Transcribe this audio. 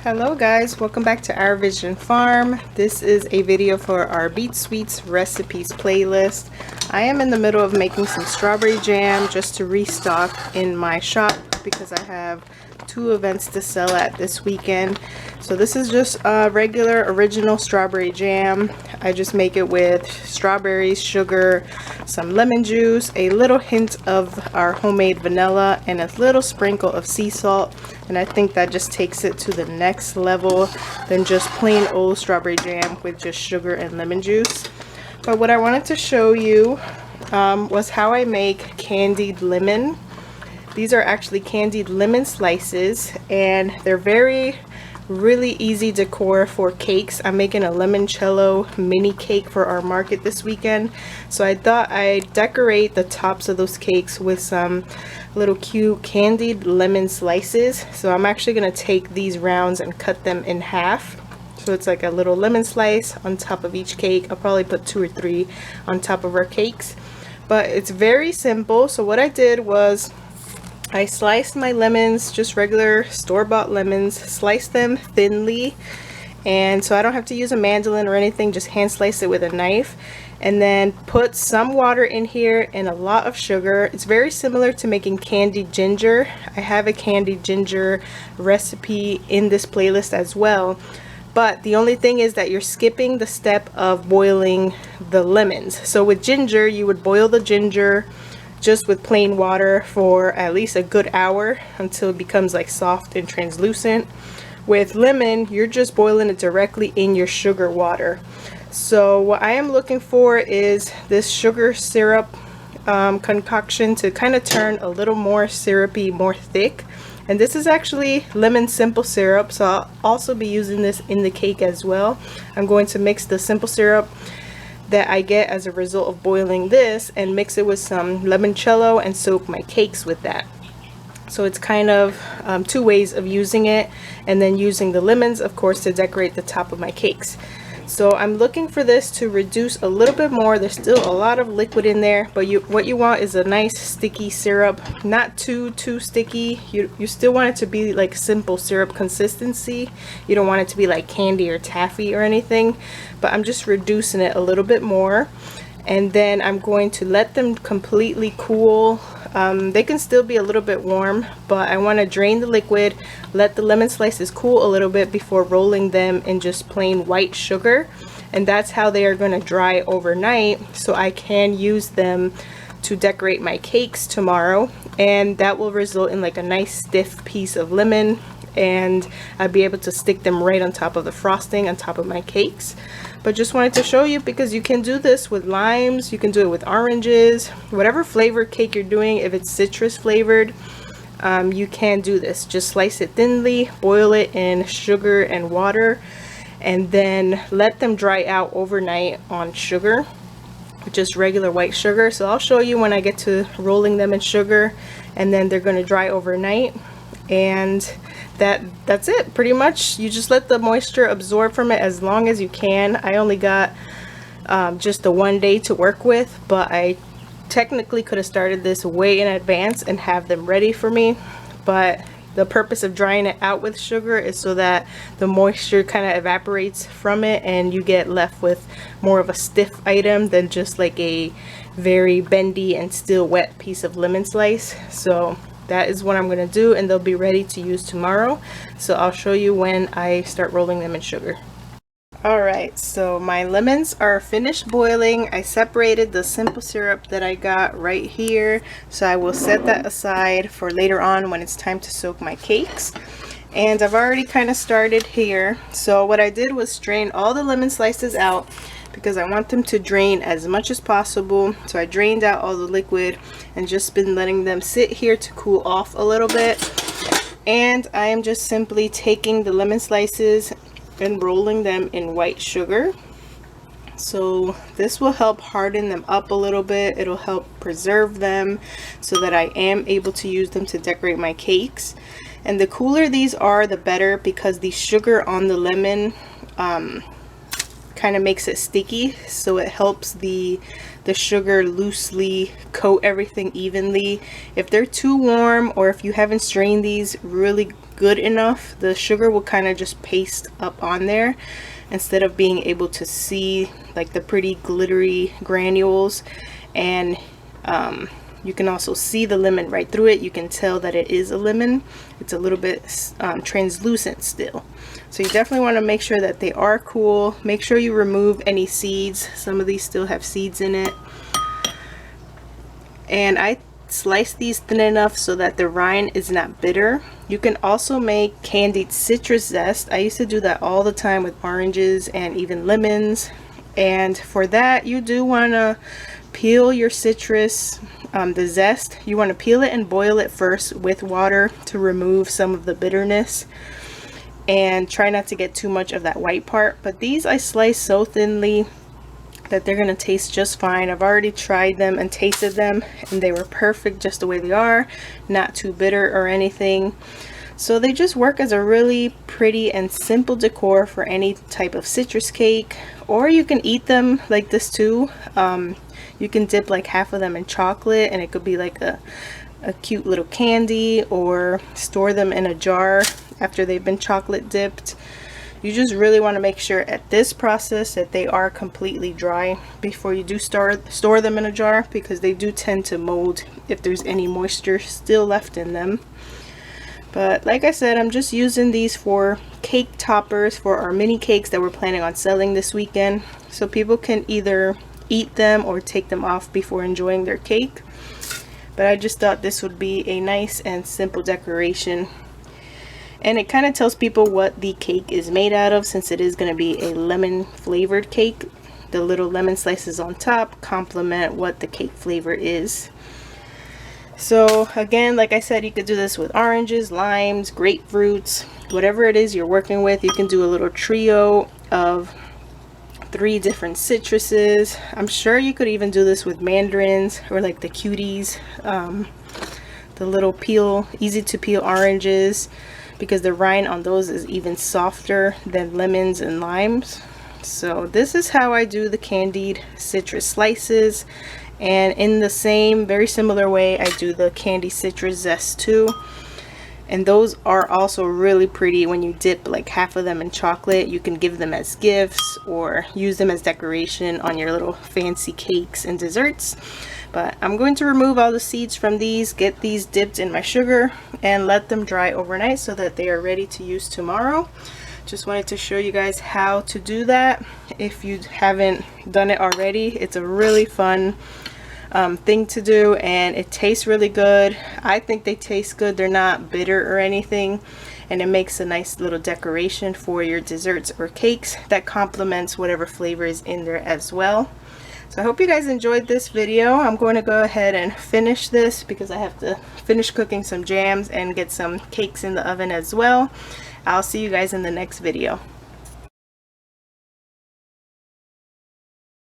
Hello guys, welcome back to Our Vision Farm. This is a video for our Beet Sweets recipes playlist. I am in the middle of making some strawberry jam just to restock in my shop because I have two events to sell at this weekend. So this is just a regular original strawberry jam. I just make it with strawberries, sugar, some lemon juice, a little hint of our homemade vanilla, and a little sprinkle of sea salt. And I think that just takes it to the next level than just plain old strawberry jam with just sugar and lemon juice. But what I wanted to show you was how I make candied lemon. These are actually candied lemon slices, and they're really easy decor for cakes. I'm making a limoncello mini cake for our market this weekend, so I thought I'd decorate the tops of those cakes with some little cute candied lemon slices. So I'm actually going to take these rounds and cut them in half, so it's like a little lemon slice on top of each cake. I'll probably put 2 or 3 on top of our cakes, but it's very simple. So what I did was I sliced my lemons, just regular store-bought lemons, sliced them thinly, and so I don't have to use a mandolin or anything, just hand slice it with a knife, and then put some water in here and a lot of sugar. It's very similar to making candied ginger. I have a candied ginger recipe in this playlist as well, but the only thing is that you're skipping the step of boiling the lemons. So with ginger, you would boil the ginger just with plain water for at least a good hour until it becomes like soft and translucent. With lemon, you're just boiling it directly in your sugar water. So what I am looking for is this sugar syrup concoction to kind of turn a little more syrupy, more thick. And this is actually lemon simple syrup, so I'll also be using this in the cake as well. I'm going to mix the simple syrup that I get as a result of boiling this and mix it with some limoncello and soak my cakes with that. So it's kind of 2 ways of using it, and then using the lemons, of course, to decorate the top of my cakes. So I'm looking for this to reduce a little bit more. There's still a lot of liquid in there, but what you want is a nice sticky syrup, not too sticky. You still want it to be like simple syrup consistency. You don't want it to be like candy or taffy or anything, but I'm just reducing it a little bit more. And then I'm going to let them completely cool. They can still be a little bit warm, but I want to drain the liquid, let the lemon slices cool a little bit before rolling them in just plain white sugar. And that's how they are going to dry overnight, so I can use them to decorate my cakes tomorrow. And that will result in like a nice stiff piece of lemon, and I'll be able to stick them right on top of the frosting on top of my cakes. But just wanted to show you because you can do this with limes, you can do it with oranges, whatever flavor cake you're doing. If it's citrus flavored, you can do this. Just slice it thinly, boil it in sugar and water, and then let them dry out overnight on sugar, just regular white sugar. So I'll show you when I get to rolling them in sugar, and then they're going to dry overnight. And that's it pretty much. You just let the moisture absorb from it as long as you can. I only got just the 1 day to work with, but I technically could have started this way in advance and have them ready for me. But the purpose of drying it out with sugar is so that the moisture kind of evaporates from it and you get left with more of a stiff item than just like a very bendy and still wet piece of lemon slice. So that is what I'm going to do, and they'll be ready to use tomorrow. So I'll show you when I start rolling them in sugar. Alright, so my lemons are finished boiling. I separated the simple syrup that I got right here, so I will set that aside for later on when it's time to soak my cakes. And I've already kind of started here. So what I did was strain all the lemon slices out because I want them to drain as much as possible. So I drained out all the liquid and just been letting them sit here to cool off a little bit. And I am just simply taking the lemon slices and rolling them in white sugar. So this will help harden them up a little bit. It'll help preserve them so that I am able to use them to decorate my cakes. And the cooler these are, the better, because the sugar on the lemon kind of makes it sticky, so it helps the sugar loosely coat everything evenly. If they're too warm, or if you haven't strained these really good enough, the sugar will kind of just paste up on there instead of being able to see like the pretty glittery granules. And you can also see the lemon right through it. You can tell that it is a lemon. It's a little bit translucent still. So you definitely want to make sure that they are cool. Make sure you remove any seeds. Some of these still have seeds in it. And I slice these thin enough so that the rind is not bitter. You can also make candied citrus zest. I used to do that all the time with oranges and even lemons. And for that, you do want to peel your citrus, the zest. You want to peel it and boil it first with water to remove some of the bitterness, and try not to get too much of that white part. But these I slice so thinly that they're going to taste just fine. I've already tried them and tasted them, and they were perfect just the way they are, not too bitter or anything. So they just work as a really pretty and simple decor for any type of citrus cake, or you can eat them like this too. You can dip like half of them in chocolate, and it could be like a cute little candy, or store them in a jar after they've been chocolate dipped. You just really want to make sure at this process that they are completely dry before you do store them in a jar, because they do tend to mold if there's any moisture still left in them. But like I said, I'm just using these for cake toppers for our mini cakes that we're planning on selling this weekend, so people can either eat them or take them off before enjoying their cake. But I just thought this would be a nice and simple decoration, and it kind of tells people what the cake is made out of, since it is going to be a lemon flavored cake. The little lemon slices on top complement what the cake flavor is. So again, like I said, you could do this with oranges, limes, grapefruits, whatever it is you're working with. You can do a little trio of 3 different citruses. I'm sure you could even do this with mandarins, or like the cuties, the little easy to peel oranges, because the rind on those is even softer than lemons and limes. So this is how I do the candied citrus slices, and in the same very similar way I do the candied citrus zest too. And those are also really pretty when you dip like half of them in chocolate. You can give them as gifts or use them as decoration on your little fancy cakes and desserts. But I'm going to remove all the seeds from these, get these dipped in my sugar, and let them dry overnight so that they are ready to use tomorrow. Just wanted to show you guys how to do that. If you haven't done it already, it's a really fun thing to do, and it tastes really good. I think they taste good. They're not bitter or anything, and it makes a nice little decoration for your desserts or cakes that complements whatever flavor is in there as well. So I hope you guys enjoyed this video. I'm going to go ahead and finish this because I have to finish cooking some jams and get some cakes in the oven as well. I'll see you guys in the next video.